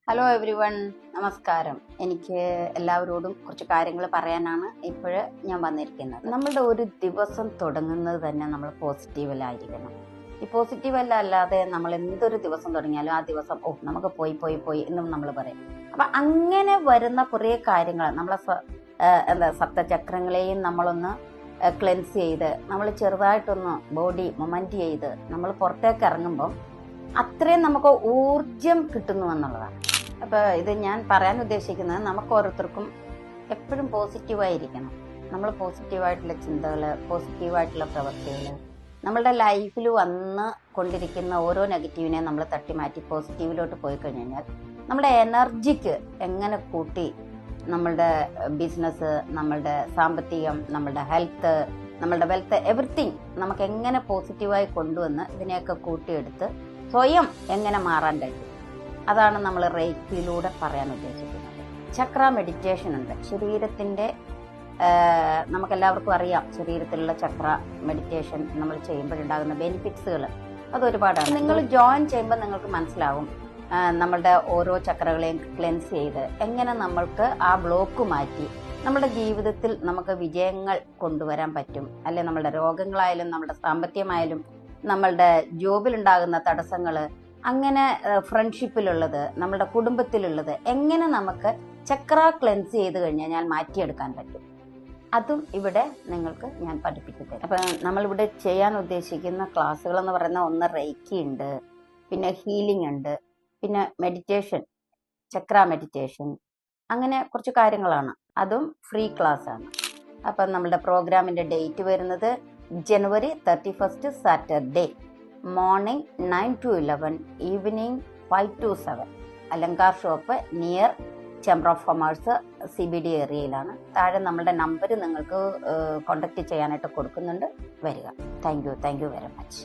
Hello every one, നമസ്കാരം. എനിക്ക് എല്ലാവരോടും കുറച്ച് കാര്യങ്ങൾ പറയാനാണ് ഇപ്പോഴ് ഞാൻ വന്നിരിക്കുന്നത്. നമ്മളുടെ ഒരു ദിവസം തുടങ്ങുന്നത് തന്നെ നമ്മൾ പോസിറ്റീവിലായിരിക്കണം. ഈ പോസിറ്റീവല്ല അല്ലാതെ നമ്മൾ എന്തൊരു ദിവസം തുടങ്ങിയാലും ആ ദിവസം നമുക്ക് പോയി എന്നും നമ്മൾ പറയും. അപ്പം അങ്ങനെ വരുന്ന കുറേ കാര്യങ്ങൾ നമ്മളെ സപ്തചക്രങ്ങളെയും നമ്മളൊന്ന് ക്ലെൻസ് ചെയ്ത് നമ്മൾ ചെറുതായിട്ടൊന്ന് ബോഡി മൊമെന്റ് ചെയ്ത് നമ്മൾ പുറത്തേക്ക് ഇറങ്ങുമ്പം അത്രയും നമുക്ക് ഊർജം കിട്ടുന്നു എന്നുള്ളതാണ്. അപ്പോൾ ഇത് ഞാൻ പറയാൻ ഉദ്ദേശിക്കുന്നത് നമുക്ക് ഓരോരുത്തർക്കും എപ്പോഴും പോസിറ്റീവായിരിക്കണം. നമ്മൾ പോസിറ്റീവായിട്ടുള്ള ചിന്തകൾ, പോസിറ്റീവായിട്ടുള്ള പ്രവൃത്തികൾ നമ്മളുടെ ലൈഫിൽ വന്ന് കൊണ്ടിരിക്കുന്ന ഓരോ നെഗറ്റീവിനെ നമ്മൾ തട്ടിമാറ്റി പോസിറ്റീവിലോട്ട് പോയി കഴിഞ്ഞാൽ നമ്മുടെ എനർജിക്ക് എങ്ങനെ കൂട്ടി നമ്മളുടെ ബിസിനസ്, നമ്മളുടെ സാമ്പത്തികം, നമ്മളുടെ ഹെൽത്ത്, നമ്മളുടെ വെൽത്ത്, എവറിത്തിങ് നമുക്ക് എങ്ങനെ പോസിറ്റീവായി കൊണ്ടുവന്ന് ഇതിനെയൊക്കെ കൂട്ടിയെടുത്ത് സ്വയം എങ്ങനെ മാറാൻ കഴിയും, അതാണ് നമ്മൾ റേക്കിയിലൂടെ പറയാൻ ഉദ്ദേശിക്കുന്നത്. ചക്ര മെഡിറ്റേഷൻ ഉണ്ട്. ശരീരത്തിൻ്റെ നമുക്കെല്ലാവർക്കും അറിയാം, ശരീരത്തിലുള്ള ചക്ര മെഡിറ്റേഷൻ നമ്മൾ ചെയ്യുമ്പോഴുണ്ടാകുന്ന ബെനിഫിറ്റ്സുകൾ അതൊരുപാടാണ്. നിങ്ങൾ ജോയിൻ ചെയ്യുമ്പോൾ നിങ്ങൾക്ക് മനസ്സിലാവും നമ്മളുടെ ഓരോ ചക്രകളെയും ക്ലെൻസ് ചെയ്ത് എങ്ങനെ നമ്മൾക്ക് ആ ബ്ലോക്ക് മാറ്റി നമ്മുടെ ജീവിതത്തിൽ നമുക്ക് വിജയങ്ങൾ കൊണ്ടുവരാൻ പറ്റും. അല്ലെ നമ്മളുടെ രോഗങ്ങളായാലും നമ്മുടെ സാമ്പത്തികമായാലും നമ്മളുടെ ജോബിലുണ്ടാകുന്ന തടസ്സങ്ങൾ, അങ്ങനെ ഫ്രണ്ട്ഷിപ്പിലുള്ളത്, നമ്മളുടെ കുടുംബത്തിലുള്ളത് എങ്ങനെ നമുക്ക് ചക്ര ക്ലെൻസ് ചെയ്ത് കഴിഞ്ഞാൽ മാറ്റിയെടുക്കാൻ പറ്റും, അതും ഇവിടെ നിങ്ങൾക്ക് ഞാൻ പഠിപ്പിച്ചു തരാം. അപ്പം നമ്മളിവിടെ ചെയ്യാൻ ഉദ്ദേശിക്കുന്ന ക്ലാസ്സുകൾ എന്ന് പറയുന്ന ഒന്ന് റേക്കി ഉണ്ട്, പിന്നെ ഹീലിംഗ് ഉണ്ട്, പിന്നെ മെഡിറ്റേഷൻ, ചക്ര മെഡിറ്റേഷൻ, അങ്ങനെ കുറച്ച് കാര്യങ്ങളാണ്. അതും ഫ്രീ ക്ലാസ് ആണ്. അപ്പം നമ്മുടെ പ്രോഗ്രാമിൻ്റെ ഡേറ്റ് വരുന്നത് January 31 Saturday morning 9 to 11, evening 5 to 7. Alankar shop near chamber of commerce CBD ഏരിയയിലാണ്. താഴെ നമ്മുടെ നമ്പർ നിങ്ങൾക്ക് കോൺടാക്ട് ചെയ്യാനായിട്ട് കൊടുക്കുന്നുണ്ട്. വരിക. Thank you very much.